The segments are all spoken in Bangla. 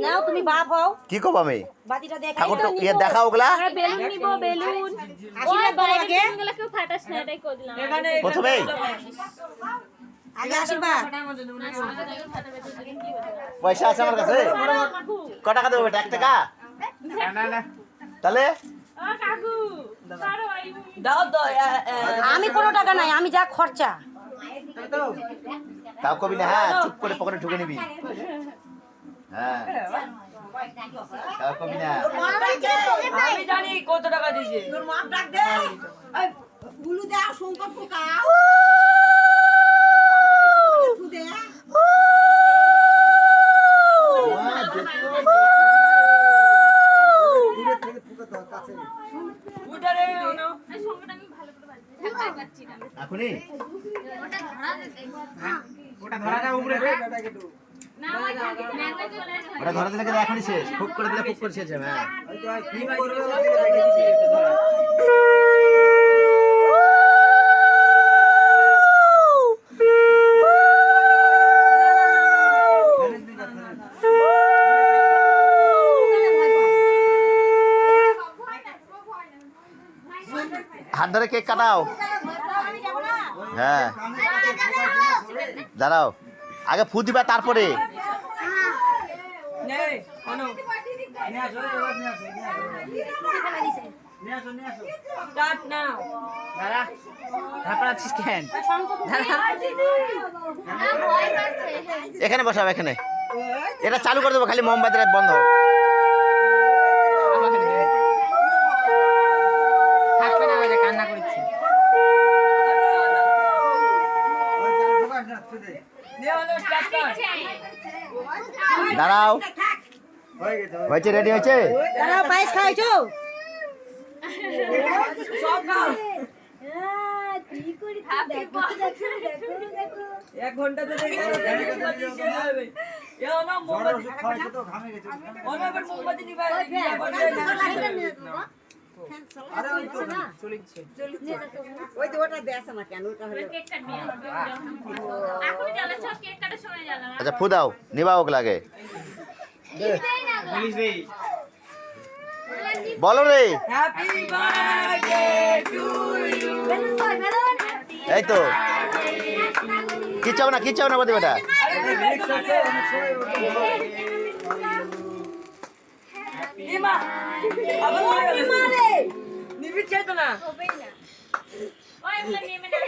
নাও তুমি বাপ হও কি কব আমি বাতিটা দেখা ঠাকুর ইয়ে দেখা ওগুলা বেলুন নিব বেলুন আশীর্বাদ দাও আগে বেলুনগুলো কেউ ফাটাস না এটাই কই দিলাম প্রথমে আগে আশীর্বাদ পয়সা আছে আমার কাছে ক টাকা দেবো বেটা 1 টাকা না তাহলে কাকু দাও দাও আমি কোনো টাকা নাই আমি যা খরচা তাও কবি না হ্যাঁ চুপ করে পকেটে ঢুকে নিবি হ্যাঁ তাও কবি না আমি জানি কত টাকা দিয়েছে তোর মাপ ডাক দে এই বুলু দে শঙ্কর পোকা তু দে দূরে থেকে ফুকা দাও কাছে উঠারে না সংকট আমি ভালো করে ভাবতে পারছি না এখনই ওটা ধরা যায় উপরে বেটাকে তো না ওই ম্যাঙ্গো চলে আসে ওটা ধরে দিলে কিন্তু এখনই শেষ ফুক করে দিলে ফুক করে শেষ হবে হ্যাঁ হয়তো আর কি করবে রেখে দিচ্ছি এটা ধরা হাত ধরে কেক কাটাও হ্যাঁ দাঁড়াও আগে ফু দিবা তারপরে নেই কোন নিয়ে আসো এবার নিয়ে আসো নিয়ে আসো নিয়ে আসো স্টার্ট নাও দাদা তারপর আছিস কেন এখানে বসাও এখানে এটা চালু করে দেবো খালি মোমবাতিটা বন্ধ থাকবে না ওই যে কান্না করছি ওই জায়গা ঢোকাস না তুই নে হলো স্টার্ট কর দাঁড়াও হয়ে গেছে হয়েছে রেডি হয়েছে দাঁড়াও পায়েস খাইছো সব খাও এক ঘন্টা তো দেখে হবে এও না বড় মোমবাতি ওষুধ খাওয়াইছো তো ঘামে গেছে অনেকবার মোমবাতি নিবা আরে ওই তো চলিচ্ছে ওই তো ওটা দেশ না কেন ওটা হলো কেক কাটবি এখন জ্বালাচ্ছ কেক কাটার সময় জ্বালানা আচ্ছা ফু দাও নিবা ওগুলো আগে পুলিশ রে বলো রে হ্যাপি বার্থডে টু ইউ এই তো কি চাও না বদি বেটা রিক্স আছে অনেক সময় ইমা আবার মারে নিবি চেতো না ওই বলে নেমে না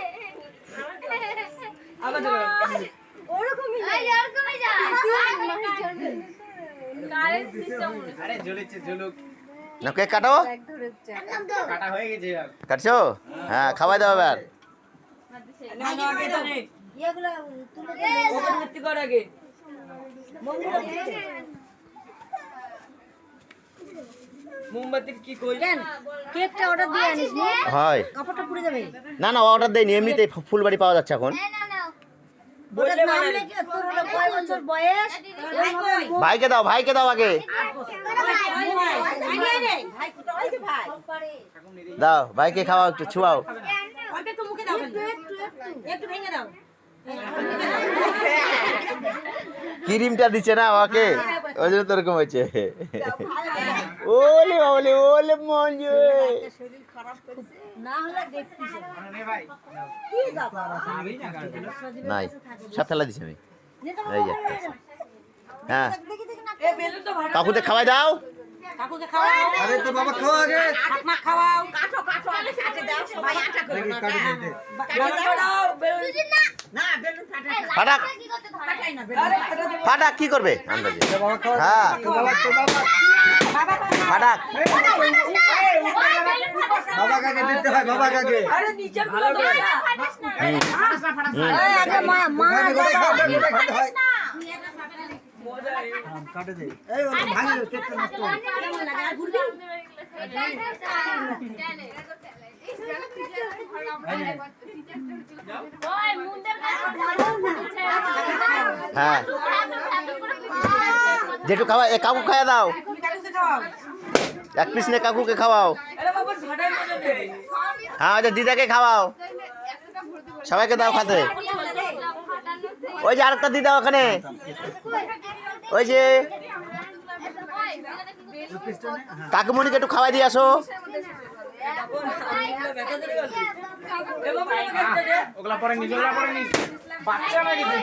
আবার ধরো কারেন্ট সিস্টেম আরে জ্বলেছে জ্বলুক না কেক কাটো কাটা হয়ে গেছে এবার কাটছো হ্যাঁ খাওয়াই দাও এবার না না আগে তো নেই এগুলা তুলে ওপর ভর্তি কর আগে মোমবাতির কি কই কেকটা অর্ডার দিয়ে আনিস নি হয় কাপড়টা পুড়ে যাবে না না অর্ডার দেয়নি এমনিতেই ফুলবাড়ি পাওয়া যাচ্ছে এখন বললে নাম মানে লেখে তোর হলো কয় বছর বয়স ভাইকে দাও আগে ভাই কোথায় আছে ভাই দাও ভাইকে খাওয়াও একটু ছুয়াও অল্প একটু মুখে দাও একটু ভেঙে দাও ক্রিমটা দিচ্ছে না আমাকে ওই জন্য তো এরকম হয়েছে ওলে মঞ্জু শরীর খারাপ করেছে না হলে দেখতিস নে ভাই কি দাও নাই সব ফেলা দিছি আমি এই যে হ্যাঁ দেখি দেখি না এ বেলুন তো ভাড়া কাকুতে খাওয়াই দাও কাকুকে খাওয়াও আরে তো বাবা খাও আগে ঠাকমা খাওয়াও কাটো আগে কাটে দাও সবাই আটা করে দেখি কাটি দে ভাড়া দাও বেলুন না বেলুন ফাটাই ফাটাক ফাটাই না আরে ফাটা দে ফাটাক কি করবে আন্দাজে বাবা খাও হ্যাঁ তো বাবা ফাটাক বাবা কাকে দিতে হয় বাবা কাকে আরে নিচের গুলো দাও না আগে মা কাটে হয় কাটে দে এই ওটা ভাঙে দে কেকটা নষ্ট হবে ওই মুন্ডের হ্যাঁ যেটু খাওয়া এ কাকু খাওয়া দাও এক পিস নে কাকুকে খাওয়াও আরে বাবা ভাড়ার মজা নেই হ্যাঁ ওই যে দিদাকে খাওয়াও সবাইকে দাও খাতে ওই যে আরেকটা দিয়ে দাও ওখানে, ওই যে কাকুমণিকে একটু খাওয়াই দিয়ে আসো। ওগুলা পরে নিজ, ওগুলা পরে নিজ। বাচ্চা নাকি তুই?